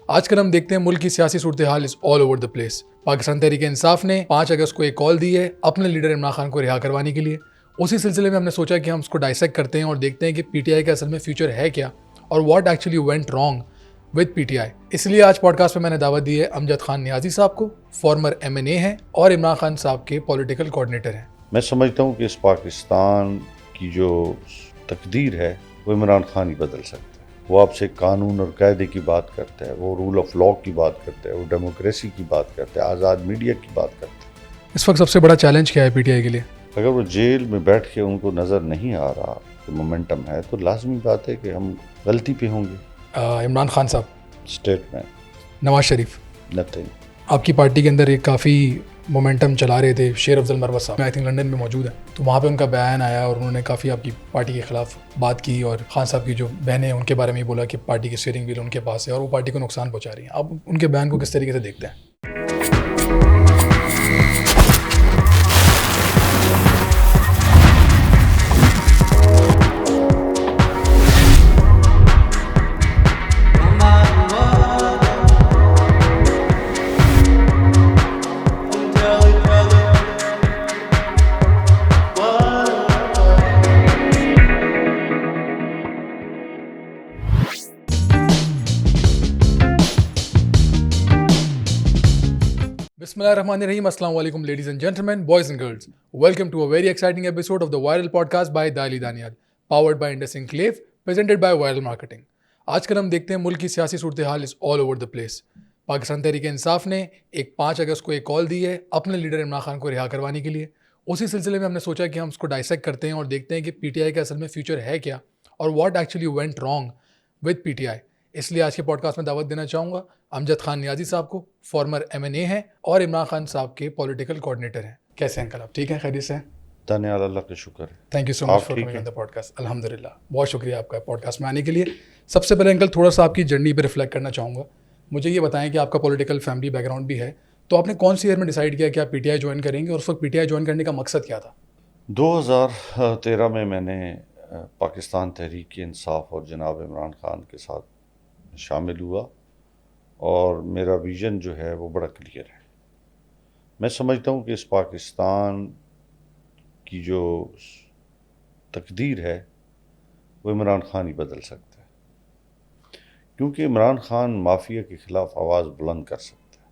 آج کل ہم دیکھتے ہیں ملک کی سیاسی صورتحال is all over the place. Pakistan Tehreek Insaf نے 5 اگست کو ایک کال دی ہے اپنے لیڈر عمران خان کو رہا کروانے کے لیے. اسی سلسلے میں ہم نے سوچا کہ ہم اس کو ڈائسیکٹ کرتے ہیں اور دیکھتے ہیں کہ پی ٹی آئی کا اصل میں فیوچر ہے کیا اور what actually went wrong with P T I. اس لیے آج پوڈ کاسٹ میں نے دعوت دی ہے امجد خان نیازی صاحب کو. فارمر ایم این اے ہیں اور عمران خان صاحب کے پولیٹیکل کوآرڈینیٹر ہیں. میں سمجھتا ہوں کہ اس پاکستان کی جو تقدیر ہے وہ عمران خان ہی بدل سکتا ہے. وہ آپ سے قانون اور قاعدے کی بات کرتا ہے, وہ رول آف لا کی بات کرتا ہے, وہ ڈیموکریسی کی بات کرتا ہے, آزاد میڈیا کی بات کرتا ہے. اس وقت سب سے بڑا چیلنج کیا ہے پی ٹی آئی کے لیے؟ اگر وہ جیل میں بیٹھ کے ان کو نظر نہیں آ رہا کہ مومنٹم ہے تو لازمی بات ہے کہ ہم غلطی پہ ہوں گے. عمران خان صاحب, اسٹیٹمنٹ, نواز شریف, نتھنگ. آپ کی پارٹی کے اندر ایک کافی مومنٹم چلا رہے تھے. شیر افضل مروت صاحب آئی تھنک لنڈن میں موجود ہیں, تو وہاں پہ ان کا بیان آیا اور انہوں نے کافی آپ کی پارٹی کے خلاف بات کی اور خان صاحب کی جو بہنیں ہیں ان کے بارے میں بولا کہ پارٹی کی اسٹیئرنگ ویل ان کے پاس ہے اور وہ پارٹی کو نقصان پہنچا رہی ہیں. آپ ان کے بیان کو کس طریقے سے دیکھتے ہیں؟ بسم اللہ الرحمن الرحیم. السلام علیکم ladies and gentlemen, boys and girls. Welcome to a very exciting episode of the viral podcast by Dali Daniyal, powered by Indus enclave, presented by viral marketing. آج کل ہم دیکھتے ہیں ملک کی سیاسی صورتحال is all over the place. Pakistan Tehreek Insaf نے 5 اگست کو ایک کال دی ہے اپنے لیڈر عمران خان کو رہا کروانے کے لیے. اسی سلسلے میں ہم نے سوچا کہ ہم اس کو ڈائسیکٹ کرتے ہیں اور دیکھتے ہیں کہ پی ٹی آئی کا اصل میں فیوچر ہے کیا اور what actually went wrong with P T I. اس لیے آج کے پوڈ کاسٹ میں دعوت دینا چاہوں گا امجد خان نیازی صاحب کو. فارمر ایم این اے ہیں اور عمران خان صاحب کے پولیٹیکل کوآرڈینیٹر ہیں. کیسے ہیں انکل آپ؟ ٹھیک ہیں, خیریت سے ہیں؟ دانیال, اللہ کا شکر ہے. Thank you so much for coming on the podcast. الحمد للہ, بہت شکریہ آپ کا پوڈ کاسٹ میں آنے کے لیے. سب سے پہلے انکل تھوڑا سا آپ کی جرنی پہ ریفلیکٹ کرنا چاہوں گا. مجھے یہ بتائیں کہ آپ کا پولیٹیکل فیملی بیک گراؤنڈ بھی ہے, تو آپ نے کون سی ایئر میں ڈیسائیڈ کیا کہ آپ پی ٹی آئی جوائن کریں گے اور اس وقت پی ٹی آئی جوائن کرنے کا مقصد کیا تھا؟ 2013 میں نے پاکستان تحریک انصاف اور جناب عمران خان کے ساتھ شامل ہوا اور میرا ویژن جو ہے وہ بڑا کلیئر ہے. میں سمجھتا ہوں کہ اس پاکستان کی جو تقدیر ہے وہ عمران خان ہی بدل سکتا ہے, کیونکہ عمران خان مافیا کے خلاف آواز بلند کر سکتا ہے,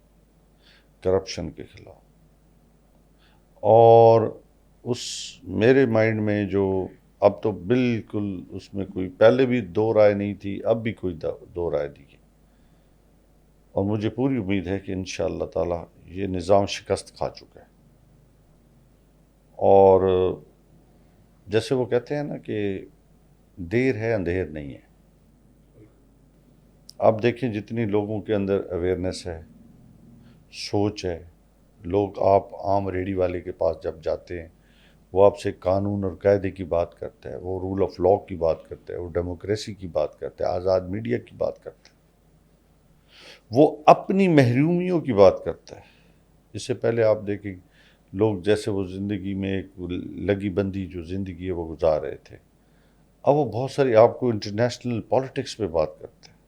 کرپشن کے خلاف. اور اس میرے مائنڈ میں جو اب تو بالکل اس میں کوئی پہلے بھی دو رائے نہیں تھی, اب بھی کوئی دو رائے نہیں ہے, اور مجھے پوری امید ہے کہ انشاءاللہ تعالی یہ نظام شکست کھا چکا ہے. اور جیسے وہ کہتے ہیں نا کہ دیر ہے اندھیر نہیں ہے. آپ دیکھیں جتنی لوگوں کے اندر اویئرنیس ہے, سوچ ہے, لوگ آپ عام ریڑھی والے کے پاس جب جاتے ہیں وہ آپ سے قانون اور قاعدے کی بات کرتا ہے, وہ رول آف لا کی بات کرتا ہے, وہ ڈیموکریسی کی بات کرتا ہے, آزاد میڈیا کی بات کرتا ہے, وہ اپنی محرومیوں کی بات کرتا ہے. اس سے پہلے آپ دیکھیں لوگ جیسے وہ زندگی میں ایک لگی بندی جو زندگی ہے وہ گزار رہے تھے, اب وہ بہت ساری آپ کو انٹرنیشنل پالیٹکس پہ بات کرتے ہیں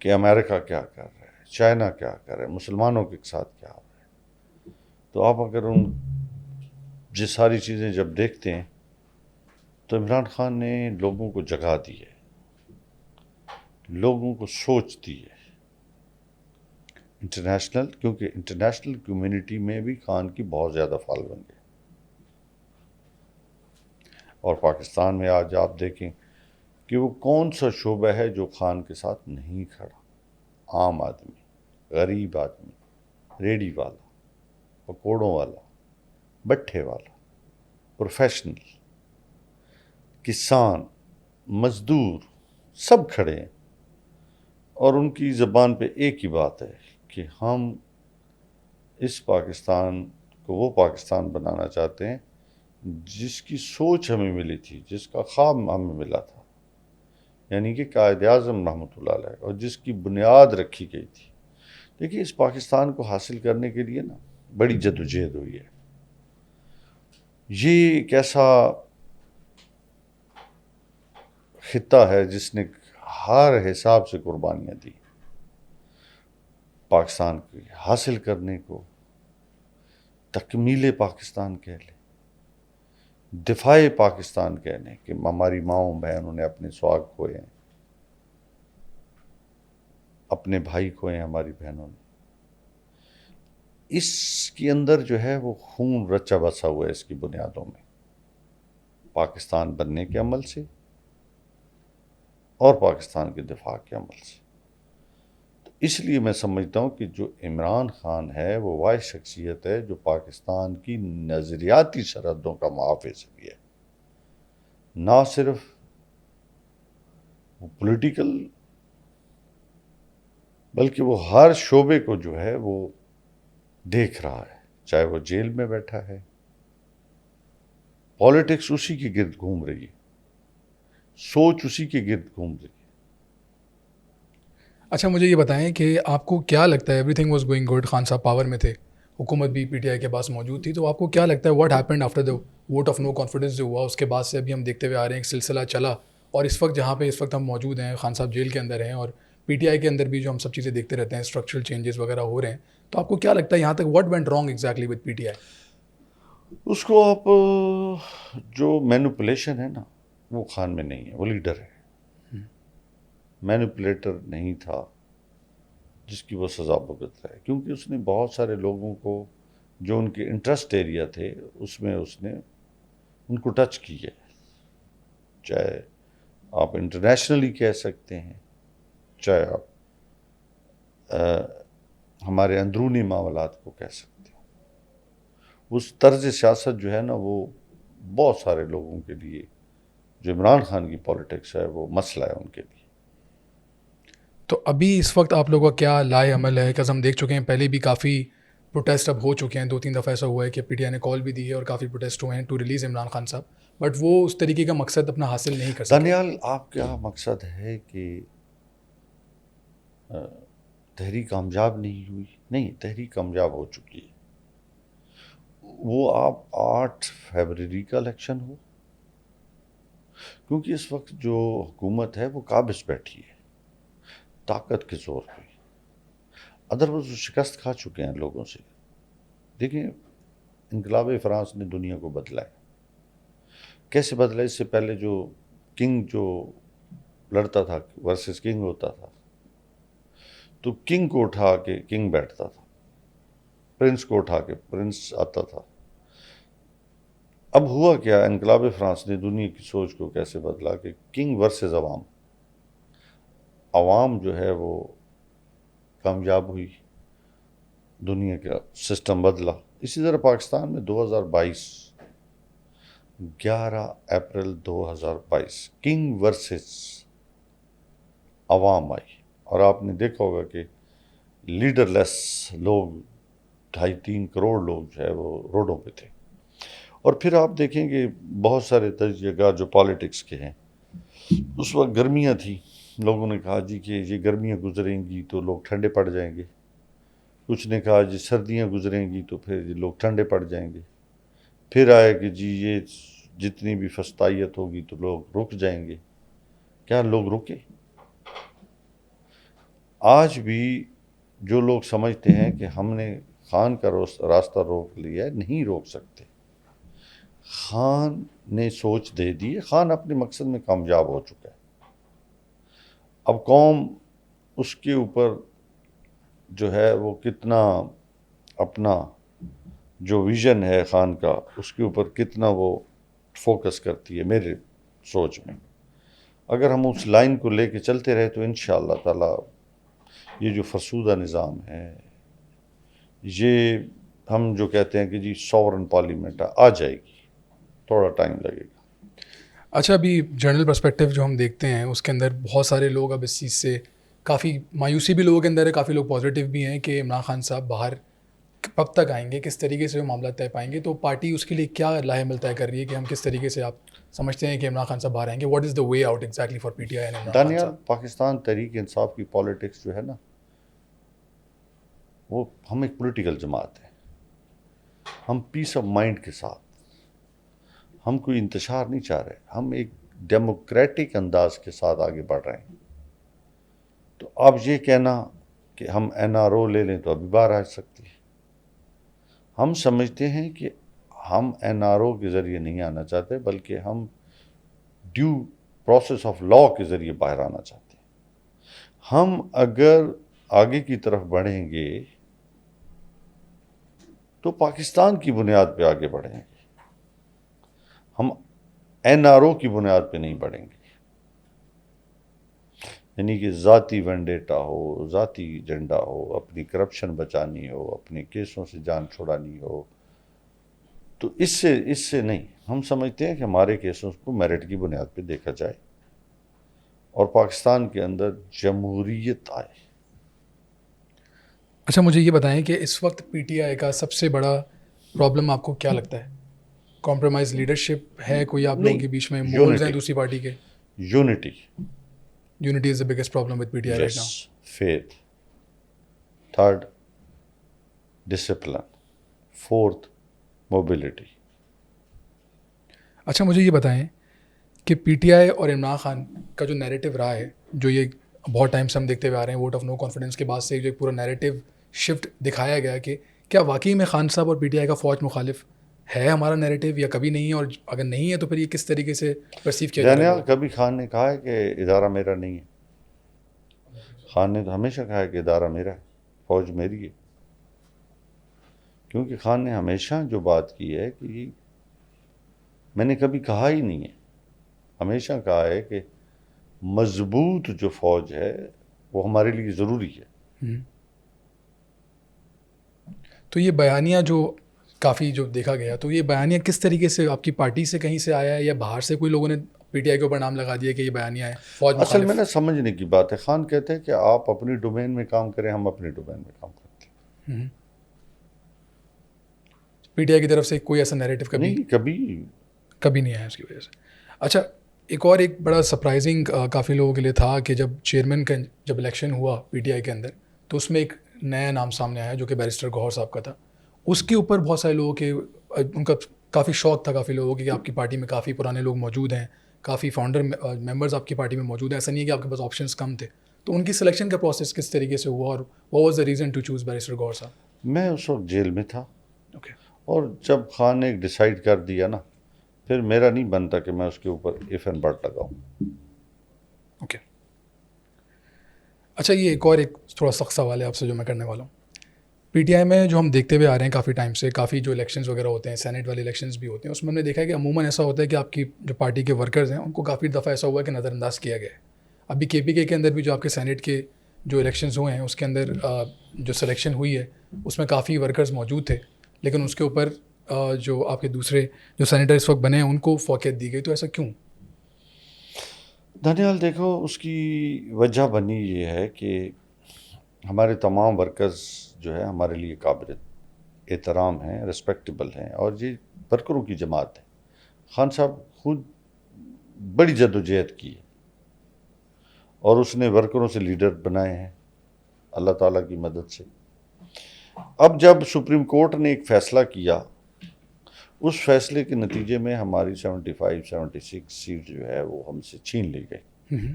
کہ امریکہ کیا کر رہا ہے, چائنا کیا کر رہا ہے, مسلمانوں کے ساتھ کیا ہو رہا ہے. تو آپ اگر ان یہ ساری چیزیں جب دیکھتے ہیں تو عمران خان نے لوگوں کو جگہ دی ہے, لوگوں کو سوچ دی ہے انٹرنیشنل, کیونکہ انٹرنیشنل کمیونٹی میں بھی خان کی بہت زیادہ فالوئنگ ہے. اور پاکستان میں آج آپ دیکھیں کہ وہ کون سا شعبہ ہے جو خان کے ساتھ نہیں کھڑا. عام آدمی, غریب آدمی, ریڑھی والا, پکوڑوں والا, بٹھے والا, پروفیشنل, کسان, مزدور, سب کھڑے ہیں. اور ان کی زبان پہ ایک ہی بات ہے کہ ہم اس پاکستان کو وہ پاکستان بنانا چاہتے ہیں جس کی سوچ ہمیں ملی تھی, جس کا خواب ہمیں ملا تھا, یعنی کہ قائد اعظم رحمۃ اللہ علیہ, اور جس کی بنیاد رکھی گئی تھی. دیکھیے اس پاکستان کو حاصل کرنے کے لیے نا بڑی جدوجہد ہوئی ہے. یہ ایک ایسا خطہ ہے جس نے ہر حساب سے قربانیاں دی. پاکستان کی حاصل کرنے کو تکمیل پاکستان کہہ لیں، دفاع پاکستان کہہ لیں کہ ہماری ماؤں بہنوں نے اپنے سواگ کھوئے ہیں، اپنے بھائی کھوئے ہیں ہماری بہنوں نے. اس کے اندر جو ہے وہ خون رچا بسا ہوا ہے اس کی بنیادوں میں، پاکستان بننے کے عمل سے اور پاکستان کے دفاع کے عمل سے. تو اس لیے میں سمجھتا ہوں کہ جو عمران خان ہے وہ واحد شخصیت ہے جو پاکستان کی نظریاتی سرحدوں کا محافظ بھی ہے، نہ صرف پولیٹیکل بلکہ وہ ہر شعبے کو جو ہے وہ دیکھ رہا ہے. چاہے وہ جیل میں بیٹھا ہے، پالیٹکس اسی کے گرد گھوم رہی ہے، سوچ اسی کے گرد گھوم رہی ہے. اچھا مجھے یہ بتائیں کہ آپ کو کیا لگتا ہے، every thing was going good, Khan صاحب پاور میں تھے، حکومت بھی پی ٹی آئی کے پاس موجود تھی، تو آپ کو کیا لگتا ہے what happened after the vote of no confidence جو ہوا، اس کے بعد سے ابھی ہم دیکھتے ہوئے آ رہے ہیں ایک سلسلہ چلا، اور اس وقت جہاں پہ اس وقت ہم موجود ہیں، خان صاحب جیل کے اندر ہیں، اور پی ٹی آئی کے اندر بھی جو ہم سب چیزیں دیکھتے رہتے ہیں اسٹرکچرل چینجز وغیرہ ہو رہے ہیں، تو آپ کو کیا لگتا ہے یہاں تک what went wrong exactly with P T I? اس کو آپ جو مینوپولیشن ہے نا وہ خان میں نہیں ہے، وہ لیڈر ہے. مینوپولیٹر نہیں تھا جس کی وہ سزا بھگت رہا ہے، کیونکہ اس نے بہت سارے لوگوں کو جو ان کے انٹرسٹ ایریا تھے اس میں اس نے ان کو ٹچ کیا، چاہے آپ انٹرنیشنلی کہہ سکتے ہیں، چاہے آپ ہمارے اندرونی معاملات کو کہہ سکتے ہیں. اس طرز سیاست جو ہے نا وہ بہت سارے لوگوں کے لیے، جو عمران خان کی پالیٹکس ہے وہ مسئلہ ہے ان کے لیے. تو ابھی اس وقت آپ لوگوں کا کیا لائے عمل ہے؟ کہ ہم دیکھ چکے ہیں پہلے بھی کافی پروٹیسٹ اب ہو چکے ہیں، 2-3 دفعہ ایسا ہوا ہے کہ پی ٹی آئی نے کال بھی دی ہے اور کافی پروٹیسٹ ہوئے ہیں ٹو ریلیز عمران خان صاحب، بٹ وہ اس طریقے کا مقصد اپنا حاصل نہیں کر سکے. دانیال، آپ کیا مقصد ہے کہ تحریک کامیاب نہیں ہوئی؟ نہیں، تحریک کامیاب ہو چکی ہے. وہ آپ 8 فیبرری کا الیکشن ہو، کیونکہ اس وقت جو حکومت ہے وہ قابض بیٹھی ہے طاقت کے زور پہ، ادروائز وہ شکست کھا چکے ہیں لوگوں سے. دیکھیں، انقلاب فرانس نے دنیا کو بدلا ہے. کیسے بدلا؟ اس سے پہلے جو کنگ جو لڑتا تھا ورسز کنگ ہوتا تھا، تو کنگ کو اٹھا کے کنگ بیٹھتا تھا، پرنس کو اٹھا کے پرنس آتا تھا. اب ہوا کیا؟ انقلاب فرانس نے دنیا کی سوچ کو کیسے بدلا کہ کنگ ورسز عوام، عوام جو ہے وہ کامیاب ہوئی، دنیا کا سسٹم بدلا. اسی طرح پاکستان میں 2022 11 اپریل 2022 کنگ ورسز عوام آئی، اور آپ نے دیکھا ہوگا کہ لیڈر لیس لوگ 2.5-3 کروڑ لوگ جو ہے وہ روڈوں پہ تھے. اور پھر آپ دیکھیں کہ بہت سارے تجزیہ کار جو پالیٹکس کے ہیں، اس وقت گرمیاں تھیں، لوگوں نے کہا جی کہ یہ گرمیاں گزریں گی تو لوگ ٹھنڈے پڑ جائیں گے. کچھ نے کہا جی سردیاں گزریں گی تو پھر یہ لوگ ٹھنڈے پڑ جائیں گے. پھر آئے کہ جی یہ جتنی بھی فسطائیت ہوگی تو لوگ رک جائیں گے. کیا لوگ رکے؟ آج بھی جو لوگ سمجھتے ہیں کہ ہم نے خان کا راستہ روک لیا ہے، نہیں روک سکتے. خان نے سوچ دے دی ہے، خان اپنے مقصد میں کامیاب ہو چکا ہے. اب قوم اس کے اوپر جو ہے وہ کتنا اپنا جو ویژن ہے خان کا، اس کے اوپر کتنا وہ فوکس کرتی ہے. میرے سوچ میں اگر ہم اس لائن کو لے کے چلتے رہے تو انشاءاللہ تعالی یہ جو فرسودہ نظام ہے، یہ ہم جو کہتے ہیں کہ جی سوورن پارلیمنٹ آ جائے گی، تھوڑا ٹائم لگے گا. اچھا، ابھی جنرل پرسپیکٹیو جو ہم دیکھتے ہیں اس کے اندر بہت سارے لوگ اب اس چیز سے کافی مایوسی بھی لوگوں کے اندر ہے، کافی لوگ پازیٹیو بھی ہیں کہ عمران خان صاحب باہر کب تک آئیں گے، کس طریقے سے وہ معاملات طے پائیں گے. تو پارٹی اس کے لیے کیا لاہ عمل طے کر رہی ہے کہ ہم کس طریقے سے آپ سمجھتے ہیں کہ عمران خان صاحب باہر آئیں گے؟ What is the way out exactly for P T I and Imran Khan Daniyal, صاحب؟ پاکستان تحریک انصاف کی پالیٹکس جو ہے نا، وہ ہم ایک پولیٹیکل جماعت ہے. ہم پیس آف مائنڈ کے ساتھ، ہم کوئی انتشار نہیں چاہ رہے، ہم ایک ڈیموکریٹک انداز کے ساتھ آگے بڑھ رہے ہیں. تو اب یہ کہنا کہ ہم NRO لے لیں تو ابھی باہر آ سکتی ہے. ہم سمجھتے ہیں کہ ہم NRO کے ذریعے نہیں آنا چاہتے بلکہ ہم ڈیو پروسیس آف لا کے ذریعے باہر آنا چاہتے ہیں. ہم اگر آگے کی طرف بڑھیں گے تو پاکستان کی بنیاد پہ آگے بڑھیں گے. ہم NRO کی بنیاد پہ نہیں بڑھیں گے. یعنی کہ ذاتی وینڈیٹا ہو, ذاتی ایجنڈا ہو, اپنی کرپشن بچانی ہو, اپنے کیسوں سے جان چھڑانی ہو, تو اس سے نہیں. ہم سمجھتے ہیں کہ ہمارے کیسوں کو میرٹ کی بنیاد پہ دیکھا جائے اور پاکستان کے اندر جمہوریت آئے. اچھا مجھے یہ بتائیں کہ اس وقت PTI کا سب سے بڑا پرابلم آپ کو کیا لگتا ہے؟ کمپرومائز لیڈرشپ ہے کوئی آپ لوگوں کے بیچ میں؟ مولز ہیں دوسری پارٹی کے؟ Unity. Unity is the biggest problem with PTI right now. Faith. Third, discipline. Fourth, mobility. اچھا مجھے یہ بتائیں کہ PTI اور عمران خان کا جو نیریٹو رہا ہے, جو یہ بہت ٹائم سے ہم دیکھتے ہوئے آ رہے ہیں, ووٹ آف نو کانفیڈنس کے بعد سے جو ایک پورا نیریٹو شفٹ دکھایا گیا کہ کیا واقعی میں خان صاحب اور PTI کا فوج مخالف ہے ہمارا نیریٹو, یا کبھی نہیں ہے, اور اگر نہیں ہے تو پھر یہ کس طریقے سے پرسیو کیا جا رہا ہے؟ کبھی خان نے کہا ہے کہ ادارہ میرا نہیں ہے. خان نے تو ہمیشہ کہا ہے کہ ادارہ میرا ہے, فوج میری ہے. کیونکہ خان نے ہمیشہ جو بات کی ہے کہ میں نے کبھی کہا ہی نہیں ہے, ہمیشہ کہا ہے کہ مضبوط جو فوج ہے وہ ہمارے لیے ضروری ہے. تو یہ بیانیہ جو کافی جو دیکھا گیا, تو یہ بیانیہ کس طریقے سے آپ کی پارٹی سے کہیں سے آیا ہے, یا باہر سے کوئی لوگوں نے PTI کے اوپر نام لگا دیا کہ یہ بیانیہ ہے فوج مخالف؟ اصل میں نا سمجھنے کی بات ہے. خان کہتے ہیں کہ آپ اپنی ڈومین میں کام کریں, ہم اپنی ڈومین میں کام کرتے ہیں. PTI کی طرف سے کوئی ایسا نیریٹو کبھی نہیں آیا اس کی وجہ سے. اچھا ایک بڑا سرپرائزنگ کافی لوگوں کے لیے تھا کہ جب چیئرمین کا جب الیکشن ہوا PTI کے اندر, تو اس میں ایک نیا نام سامنے آیا جو کہ بیرسٹر گوہر صاحب کا تھا. اس کے اوپر بہت سارے لوگوں کے ان کا کافی شوق تھا, کافی لوگوں کہ آپ کی پارٹی میں کافی پرانے لوگ موجود ہیں, کافی فاؤنڈر ممبرز آپ کی پارٹی میں موجود ہیں, ایسا نہیں ہے کہ آپ کے پاس آپشنس کم تھے. تو ان کی سلیکشن کا پروسیس کس طریقے سے ہوا, اور what was the reason to choose barrister Gohar sahib? میں اس وقت جیل میں تھا, اوکے, اور جب خان نے ڈیسائیڈ کر دیا نا, پھر میرا نہیں بنتا کہ میں اس کے اوپر ایف اینڈ بٹ لگاؤں. اوکے. اچھا یہ ایک تھوڑا سخت سوال ہے آپ سے جو میں کرنے والا ہوں. PTI میں جو ہم دیکھتے ہوئے آ رہے ہیں کافی ٹائم سے, کافی جو الیکشنز وغیرہ ہوتے ہیں, سینیٹ والے الیکشنز بھی ہوتے ہیں, اس میں ہم نے دیکھا ہے کہ عموماً ایسا ہوتا ہے کہ آپ کی جو پارٹی کے ورکرز ہیں ان کو کافی دفعہ ایسا ہوا ہے کہ نظر انداز کیا گیا ہے. ابھی KPK کے اندر بھی جو آپ کے سینیٹ کے جو الیکشنز ہوئے ہیں اس کے اندر جو سلیکشن ہوئی ہے اس میں کافی ورکرز موجود تھے, لیکن اس کے اوپر جو آپ کے دوسرے جو سینیٹر اس وقت بنے ہیں ان کو فوقیت دی گئی. تو ایسا کیوں؟ دانیال دیکھو, اس کی وجہ بنی یہ ہے کہ ہمارے تمام ورکرز جو ہے ہمارے لیے قابل احترام ہیں, رسپیکٹیبل ہیں, اور یہ ورکروں کی جماعت ہے. خان صاحب خود بڑی جدوجہد کی ہے اور اس نے ورکروں سے لیڈر بنائے ہیں اللہ تعالیٰ کی مدد سے. اب جب سپریم کورٹ نے ایک فیصلہ کیا, اس فیصلے کے نتیجے میں ہماری 76 سیٹ جو ہے وہ ہم سے چھین لی گئی.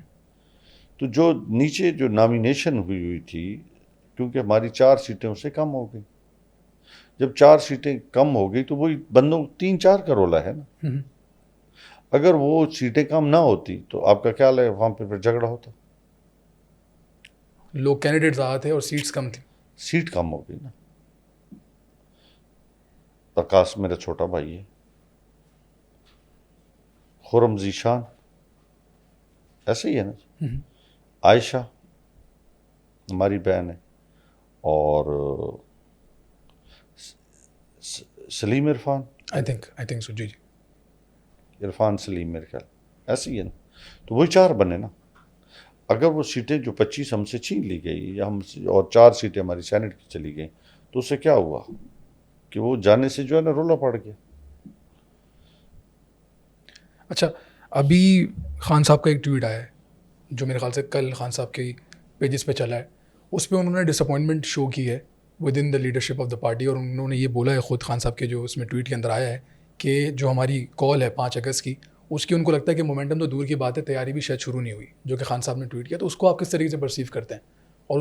تو جو نیچے جو نامینیشن ہوئی تھی, کیونکہ ہماری 4 سیٹیں اس سے کم ہو گئی. جب 4 سیٹیں کم ہو گئی تو وہی بندوں 3-4 کا رولا ہے نا. اگر وہ سیٹیں کم نہ ہوتی تو آپ کا خیال ہے وہاں پہ جھگڑا ہوتا؟ لوگ کینڈیڈیٹ زیادہ تھے اور سیٹس کم تھیں. سیٹ کم ہو گئی نا. پرکاش میرا چھوٹا بھائی ہے, خرم ذیشان ایسے ہی ہے نا, عائشہ ہماری بہن ہے, اور سلیم عرفان, آئی تھنک سو, جی عرفان سلیم میرے خیال ایسے ہی ہے نا. تو وہی 4 بنے نا. اگر وہ سیٹیں جو 25 ہم سے چھین لی گئی یا ہم سے, اور 4 سیٹیں ہماری سینٹ کی چلی گئیں, تو اس سے کیا ہوا کہ وہ جانے سے جو ہے نا رولا پڑ گیا. اچھا ابھی خان صاحب کا ایک ٹویٹ آیا ہے جو میرے خیال سے کل خان صاحب کے پیجز پہ چلا ہے. اس پہ انہوں نے ڈس اپوائنٹمنٹ شو کی ہے with in the leadership of the party, اور انہوں نے یہ بولا ہے خود خان صاحب کے جو اس میں ٹویٹ کے اندر آیا ہے کہ جو ہماری کال ہے 5 اگست کی, اس کی ان کو لگتا ہے کہ مومنٹم تو دور کی بات ہے, تیاری بھی شاید شروع نہیں ہوئی, جو کہ خان صاحب نے ٹویٹ کیا. تو اس کو آپ کس طریقے سے پرسیو کرتے ہیں, اور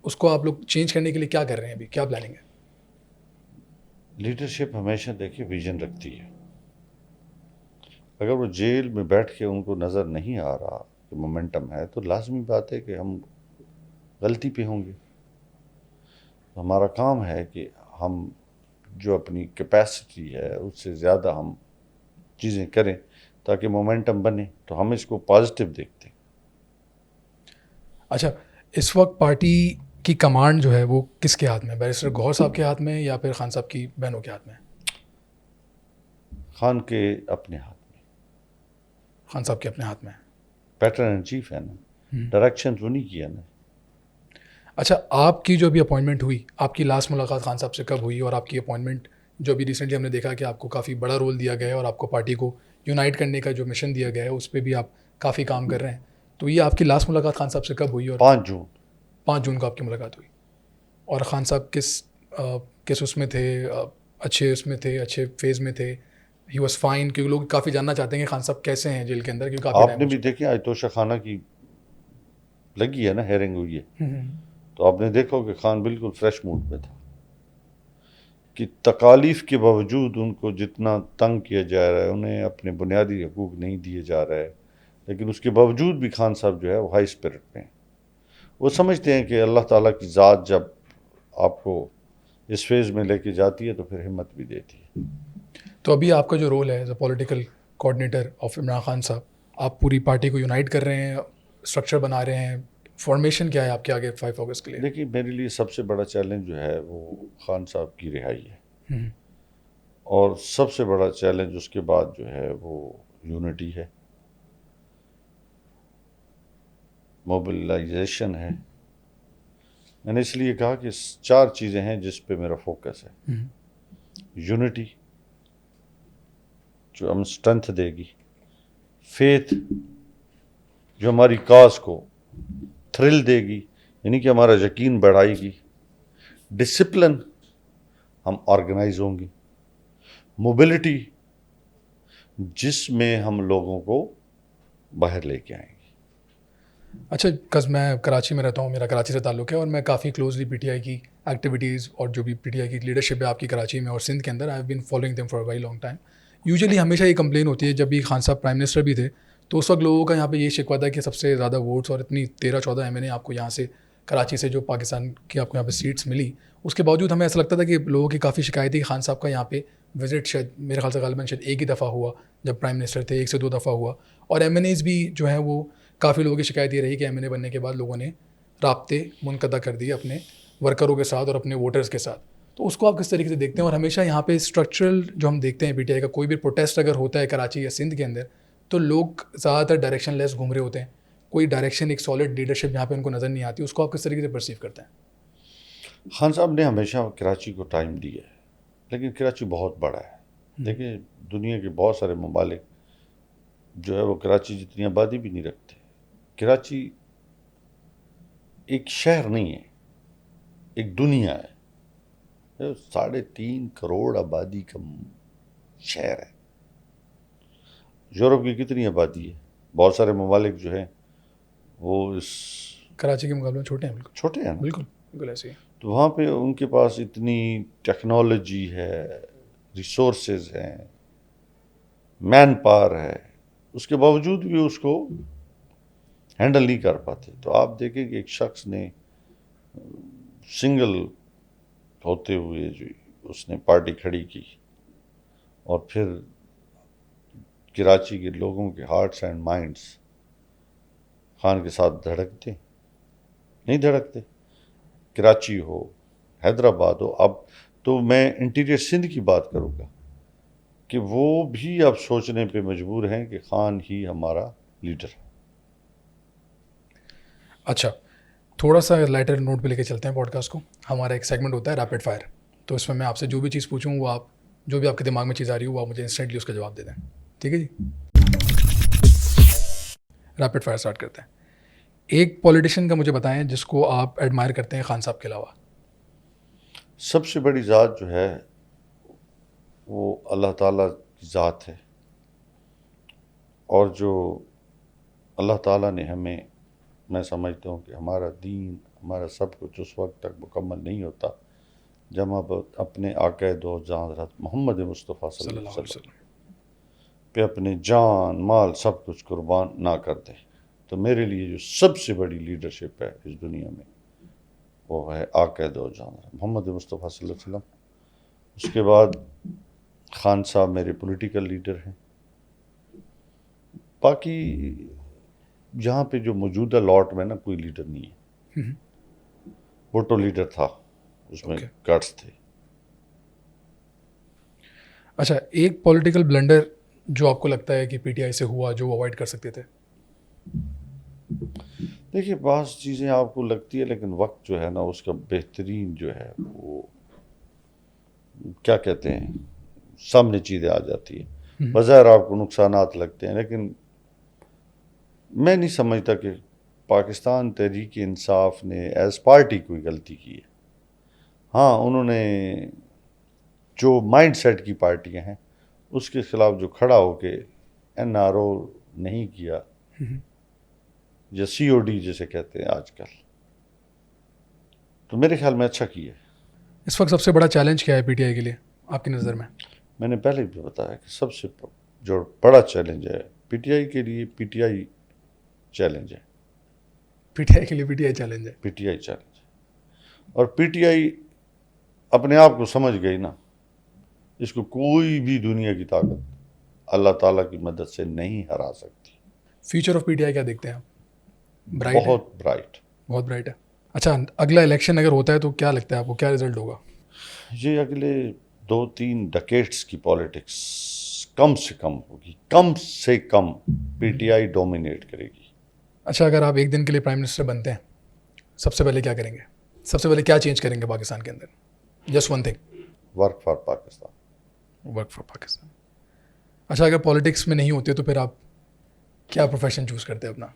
اس کو آپ لوگ چینج کرنے کے لیے کیا کر رہے ہیں ابھی, کیا پلاننگ ہے؟ لیڈرشپ ہمیشہ دیکھیے ویژن رکھتی ہے. اگر وہ جیل میں بیٹھ کے ان کو نظر نہیں آ رہا کہ مومنٹم ہے تو لازمی بات ہے کہ ہم غلطی پہ ہوں گے. ہمارا کام ہے کہ ہم جو اپنی کیپیسٹی ہے اس سے زیادہ ہم چیزیں کریں تاکہ مومنٹم بنے. تو ہم اس کو پازیٹیو دیکھتے ہیں. اچھا, اس وقت پارٹی کی کمانڈ جو ہے وہ کس کے ہاتھ میں ہے؟ بیرسٹر گوہر صاحب کے ہاتھ میں یا پھر خان صاحب کی بہنوں کے ہاتھ میں؟ خان کے اپنے ہاتھ میں. خان صاحب کے اپنے ہاتھ میں. پیٹرن ان چیف ہے نا, ڈائریکشن تو نہیں کیا نا. اچھا, آپ کی جو ابھی اپوائنٹمنٹ ہوئی, آپ کی لاسٹ ملاقات خان صاحب سے کب ہوئی, اور آپ کی اپوائنٹمنٹ جو ابھی ریسنٹلی ہم نے دیکھا کہ آپ کو کافی بڑا رول دیا گیا ہے اور آپ کو پارٹی کو یونائٹ کرنے کا جو مشن دیا گیا ہے اس پہ بھی آپ کافی کام کر رہے ہیں, تو یہ آپ کی لاسٹ ملاقات خان صاحب سے کب ہوئی؟ اور 5 جون 5 جون کو آپ کی ملاقات ہوئی. اور خان صاحب کس اس میں تھے, اچھے اس میں تھے, اچھے فیز میں تھے, ہی واز فائن؟ کیونکہ لوگ کافی جاننا چاہتے ہیں کہ خان صاحب کیسے ہیں جیل کے اندر, کیونکہ کافی آپ ٹائم نے ہو بھی چکا دیکھا آیتوشا خانہ کی لگی ہے نا, ہیئرنگ ہوئی ہے, ہے. تو آپ نے دیکھا کہ خان بالکل فریش موڈ میں تھا کہ تکالیف کے باوجود ان کو جتنا تنگ کیا جا رہا ہے, انہیں اپنے بنیادی حقوق نہیں دیے جا رہے, لیکن اس کے باوجود بھی خان صاحب جو ہے وہ ہائی اسپرٹ میں ہیں. وہ سمجھتے ہیں کہ اللہ تعالیٰ کی ذات جب آپ کو اس فیز میں لے کے جاتی ہے تو پھر ہمت بھی دیتی ہے. تو ابھی آپ کا جو رول ہے as a political coordinator of Imran Khan صاحب, آپ پوری پارٹی کو یونائٹ کر رہے ہیں, اسٹرکچر بنا رہے ہیں, فارمیشن کیا ہے آپ کے آگے 5 اگست کے لیے؟ دیکھیے میرے لیے سب سے بڑا چیلنج جو ہے وہ خان صاحب کی رہائی ہے, اور سب سے بڑا چیلنج اس کے بعد جو ہے وہ یونٹی ہے, موبلائزیشن ہے. میں نے اس لیے کہا کہ 4 چیزیں ہیں جس پہ میرا فوکس ہے. یونٹی جو ہم اسٹرینتھ دے گی, فیتھ جو ہماری کاز کو تھرل دے گی, یعنی کہ ہمارا یقین بڑھائے گی, ڈسپلن ہم آرگنائز ہوں گی, موبلٹی جس میں ہم لوگوں کو باہر لے کے آئیں گے. اچھا, کز میں کراچی میں رہتا ہوں, میرا کراچی سے تعلق ہے, اور میں کافی کلوزلی پی ٹی آئی کی ایکٹیویٹیز اور جو بھی پی ٹی آئی کی لیڈرشپ ہے آپ کی کراچی میں اور سندھ کے اندر, I have been following them for a very long time. Usually ہمیشہ یہ کمپلین ہوتی ہے, جب بھی خان صاحب پرائم منسٹر بھی تھے تو اس وقت لوگوں کا یہاں پہ یہ شکوہ تھا کہ سب سے زیادہ ووٹس اور اتنی 13-14 ایم این اے آپ کو یہاں سے کراچی سے جو پاکستان کی آپ کو یہاں پہ سیٹس ملی, اس کے باوجود ہمیں ایسا لگتا تھا کہ لوگوں کی کافی شکایت تھی کہ خان صاحب کا یہاں پہ وزٹ شاید میرے خیال سے غالباً شاید ایک ہی دفعہ ہوا جب پرائم منسٹر تھے, 1 سے 2 دفعہ ہوا. اور ایم این ایز بھی جو ہیں وہ کافی لوگوں کی شکایت یہ رہی کہ ایم این اے بننے کے بعد لوگوں نے رابطے منقطع کر دیے اپنے ورکروں کے ساتھ اور اپنے ووٹرز کے ساتھ. تو اس کو آپ کس طریقے سے دیکھتے ہیں؟ اور ہمیشہ یہاں پہ اسٹرکچرل جو ہم دیکھتے ہیں پی ٹی آئی کا کوئی بھی پروٹیسٹ اگر ہوتا ہے کراچی یا سندھ کے اندر, تو لوگ زیادہ تر ڈائریکشن لیس گھوم رہے ہوتے ہیں, کوئی ڈائریکشن ایک سالڈ لیڈرشپ یہاں پہ ان کو نظر نہیں آتی. اس کو آپ کس طریقے سے پرسیو کرتے ہیں؟ خان صاحب نے ہمیشہ کراچی کو ٹائم دیا ہے, لیکن کراچی بہت بڑا ہے. دیکھیں دنیا کے بہت سارے ممالک جو ہے وہ کراچی جتنی آبادی بھی نہیں رکھتے. کراچی ایک شہر نہیں ہے, ایک دنیا ہے. 3.5 کروڑ آبادی کا شہر ہے. یورپ کی کتنی آبادی ہے؟ بہت سارے ممالک جو ہیں وہ اس کراچی کے مقابلے میں چھوٹے ہیں, بالکل چھوٹے ہیں نا, بالکل بالکل ایسے ہی. تو وہاں پہ ان کے پاس اتنی ٹیکنالوجی ہے, ریسورسز ہیں, مین پاور ہے, اس کے باوجود بھی اس کو ہینڈل نہیں کر پاتے. تو آپ دیکھیں کہ ایک شخص نے سنگل ہوتے ہوئے جو اس نے پارٹی کھڑی کی, اور پھر کراچی کے لوگوں کے ہارٹس اینڈ مائنڈس خان کے ساتھ دھڑکتے نہیں دھڑکتے. کراچی ہو, حیدرآباد ہو, اب تو میں انٹیریئر سندھ کی بات کروں گا کہ وہ بھی اب سوچنے پہ مجبور ہیں کہ خان ہی ہمارا لیڈر ہے. اچھا, تھوڑا سا لائٹر نوٹ پہ لے کے چلتے ہیں پوڈ کاسٹ کو. ہمارا ایک سیگمنٹ ہوتا ہے ریپڈ فائر, تو اس میں آپ سے جو بھی چیز پوچھوں وہ آپ جو بھی آپ کے دماغ میں چیز آ رہی ہو وہ آپ مجھے انسٹنٹلی اس کا جواب دے دیں, ٹھیک ہے جی؟ ریپڈ فائر اسٹارٹ کرتے ہیں. ایک پولیٹیشین کا مجھے بتائیں جس کو آپ ایڈمائر کرتے ہیں خان صاحب کے علاوہ. سب سے بڑی ذات جو ہے وہ اللہ تعالیٰ کی ذات ہے, اور جو اللہ تعالیٰ نے ہمیں, میں سمجھتا ہوں کہ ہمارا دین, ہمارا سب کچھ اس وقت تک مکمل نہیں ہوتا جب ہم اپنے آقا دو جہاں حضرت محمد مصطفیٰ صلی اللہ علیہ وسلم پہ اپنے جان مال سب کچھ قربان نہ کر دیں. تو میرے لیے جو سب سے بڑی لیڈرشپ ہے اس دنیا میں وہ ہے آقا دو جہاں محمد مصطفیٰ صلی اللہ علیہ وسلم. اس کے بعد خان صاحب میرے پولیٹیکل لیڈر ہیں. باقی یہاں پہ جو موجودہ لاٹ میں نا کوئی لیڈر نہیں ہے. بھٹو لیڈر تھا, اس میں گٹس تھے. اچھا, ایک پولیٹیکل بلنڈر جو آپ کو لگتا ہے کہ پی ٹی آئی سے ہوا جو اوائڈ کر سکتے تھے؟ دیکھیے بعض چیزیں آپ کو لگتی ہے لیکن وقت جو ہے نا اس کا بہترین جو ہے وہ کیا کہتے ہیں سامنے چیزیں آ جاتی ہیں. بظاہر آپ کو نقصانات لگتے ہیں لیکن میں نہیں سمجھتا کہ پاکستان تحریک انصاف نے ایز پارٹی کوئی غلطی کی ہے. ہاں انہوں نے جو مائنڈ سیٹ کی پارٹیاں ہیں اس کے خلاف جو کھڑا ہو کے این آر او نہیں کیا یا سی او ڈی جسے کہتے ہیں آج کل, تو میرے خیال میں اچھا کیا ہے. اس وقت سب سے بڑا چیلنج کیا ہے پی ٹی آئی کے لیے آپ کی نظر میں؟ میں نے پہلے بھی بتایا کہ سب سے جو بڑا چیلنج ہے پی ٹی آئی کے لیے پی ٹی آئی چیلنج ہے. پی ٹی آئی کے لیے پی ٹی آئی چیلنج ہے. پی ٹی آئی چیلنج ہے. اور پی ٹی آئی اپنے آپ کو سمجھ گئی نا, اس کو کوئی بھی دنیا کی طاقت اللہ تعالیٰ کی مدد سے نہیں ہرا سکتی. فیوچر آف پی ٹی آئی کیا دیکھتے ہیں آپ؟ برائٹ ہے؟ بہت برائٹ. بہت برائٹ ہے. اچھا, اگلا الیکشن اگر ہوتا ہے تو کیا لگتا ہے آپ کو کیا رزلٹ ہوگا؟ یہ اگلے 2-3 ڈیکیڈس کی پالیٹکس کم سے کم ہوگی, کم سے کم پی ٹی آئی ڈومینیٹ کرے گی. اچھا, اگر آپ ایک دن کے لیے پرائم منسٹر بنتے ہیں سب سے پہلے کیا کریں گے؟ سب سے پہلے کیا چینج کریں گے پاکستان کے اندر؟ Just one thing. Work for Pakistan. Work for Pakistan. اچھا, اگر پالیٹکس میں نہیں ہوتے تو پھر آپ کیا پروفیشن چوز کرتے ہیں اپنا؟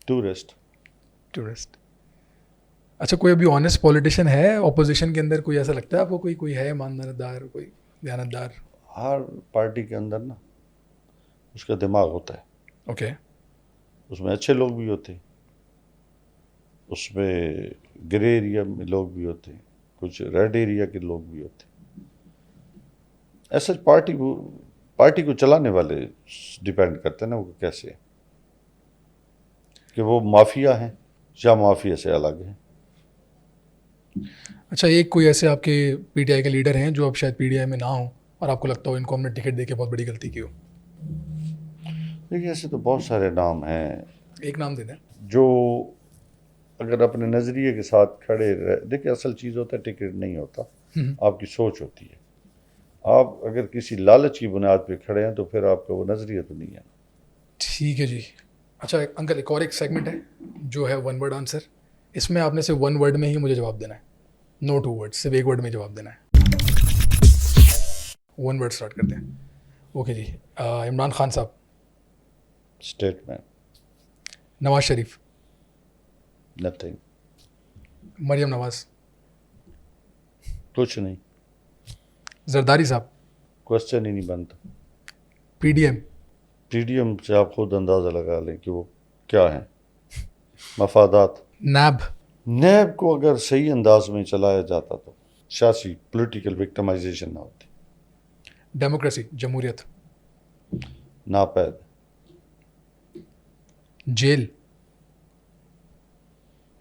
ٹورسٹ. ٹورسٹ. اچھا, کوئی ابھی آنیسٹ پولیٹیشین ہے اپوزیشن کے اندر؟ کوئی ایسا لگتا ہے آپ کو کوئی ہے ایماندار, کوئی دیانتدار؟ ہر پارٹی کے اندر نا اس کا دماغ ہوتا ہے. اوکے. اس میں اچھے لوگ بھی ہوتے ہیں, اس میں گرے ایریا میں لوگ بھی ہوتے ہیں, کچھ ریڈ ایریا کے لوگ بھی ہوتے ہیں. ایسا پارٹی کو چلانے والے ڈیپینڈ کرتے ہیں نا وہ کیسے ہیں, کہ وہ مافیا ہیں یا مافیا سے الگ ہیں. اچھا, ایک کوئی ایسے آپ کے پی ٹی آئی کے لیڈر ہیں جو اب شاید پی ٹی آئی میں نہ ہوں اور آپ کو لگتا ہو ان کو ہم نے ٹکٹ دے کے بہت بڑی غلطی کی ہو؟ دیکھیے ایسے تو بہت سارے نام ہیں. ایک نام دے دیں. جو اگر اپنے نظریے کے ساتھ کھڑے رہے, دیکھیں اصل چیز ہوتا ہے ٹکٹ نہیں ہوتا, آپ کی سوچ ہوتی ہے. آپ اگر کسی لالچ کی بنیاد پہ کھڑے ہیں تو پھر آپ کا وہ نظریہ تو نہیں ہے. ٹھیک ہے جی. اچھا انکل, ایک اور ایک سیگمنٹ ہے جو ہے ون ورڈ آنسر. اس میں آپ نے صرف ون ورڈ میں ہی مجھے جواب دینا ہے, نو 2 ورڈ, صرف ایک ورڈ میں جواب دینا ہے. ون ورڈ اسٹارٹ کرتے ہیں. اوکے جی. عمران خان صاحب. Statesman. Nawaz Sharif. Nothing. Maryam Nawaz. کچھ نہیں. زرداری صاحب. کوشچن ہی نہیں بنتا. P D M. P D M سے آپ خود اندازہ لگا لیں کہ وہ کیا ہیں, مفادات. نیب. نیب کو اگر صحیح انداز میں چلایا جاتا تو سیاسی پولیٹیکل وکٹمائزیشن نہ ہوتی. ڈیموکریسی, جمہوریت. ناپید. جیل.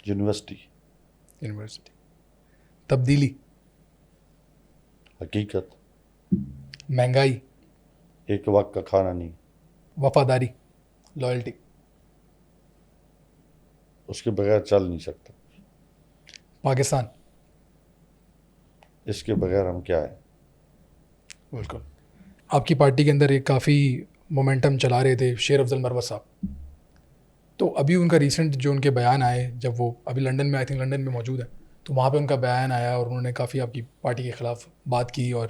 یونیورسٹی. یونیورسٹی. تبدیلی. حقیقت. مہنگائی. ایک وقت کا کھانا نہیں. وفاداری, لائلٹی. اس کے بغیر چل نہیں سکتا. پاکستان. اس کے بغیر ہم کیا ہیں. بالکل. آپ کی پارٹی کے اندر ایک کافی مومنٹم چلا رہے تھے شیر افضل مروت صاحب, تو ابھی ان کا ریسنٹ جو ان کے بیان آئے, جب وہ ابھی لنڈن میں, آئی تھنک لنڈن میں موجود ہیں, تو وہاں پہ ان کا بیان آیا اور انہوں نے کافی آپ کی پارٹی کے خلاف بات کی, اور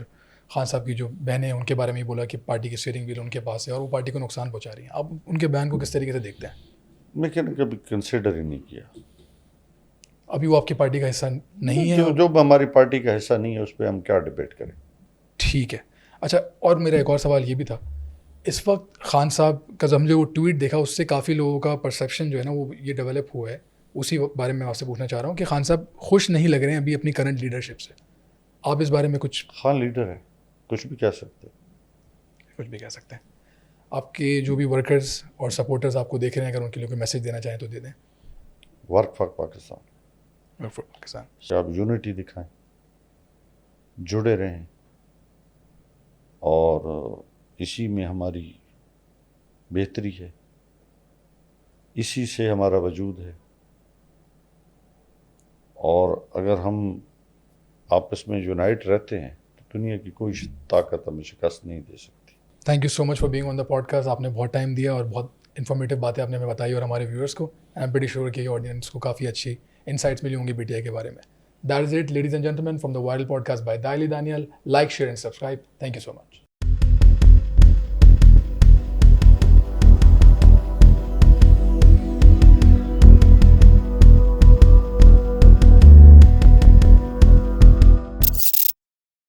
خان صاحب کی جو بہنیں ہیں ان کے بارے میں بولا کہ پارٹی کی اسٹیئرنگ ویل ان کے پاس ہے اور وہ پارٹی کو نقصان پہنچا رہی ہیں. آپ ان کے بیان کو کس طریقے سے دیکھتے ہیں؟ میں کبھی کنسیڈر ہی نہیں کیا. ابھی وہ آپ کی پارٹی کا حصہ نہیں ہے. جو ہماری پارٹی کا حصہ نہیں ہے اس پہ ہم کیا ڈیبیٹ کریں. ٹھیک ہے. اچھا, اور میرا ایک اور سوال یہ بھی تھا, اس وقت خان صاحب کا ہم جو وہ ٹویٹ دیکھا اس سے کافی لوگوں کا پرسیپشن جو ہے نا وہ یہ ڈیولپ ہوا ہے اسی بارے میں آپ سے پوچھنا چاہ رہا ہوں کہ خان صاحب خوش نہیں لگ رہے ہیں ابھی اپنی کرنٹ لیڈرشپ سے. آپ اس بارے میں کچھ خان لیڈر ہے, کچھ بھی کہہ سکتے. بھی کہہ سکتے ہیں. آپ کے جو بھی ورکرز اور سپورٹرز آپ کو دیکھ رہے ہیں, اگر ان کے لیے کوئی میسج دینا چاہیں تو دے دیں. Work for Pakistan, Pakistan. آپ یونٹی دکھائیں, جڑے رہیں, اور اسی میں ہماری بہتری ہے, اسی سے ہمارا وجود ہے. اور اگر ہم آپس میں یونائٹ رہتے ہیں تو دنیا کی کوئی طاقت ہمیں شکست نہیں دے سکتی. Thank you so much for being on the podcast. آپ نے بہت ٹائم دیا اور بہت انفارمیٹیو باتیں آپ نے ہمیں بتائی اور ہمارے ویورس کو. آئی ایم پریٹی شیور کہ آڈینس کو کافی اچھی انسائٹس ملی ہوں گی BTI کے بارے میں. That is it ladies and gentlemen from the viral podcast by Dali Daniyal. Like, share and subscribe. Thank you so much.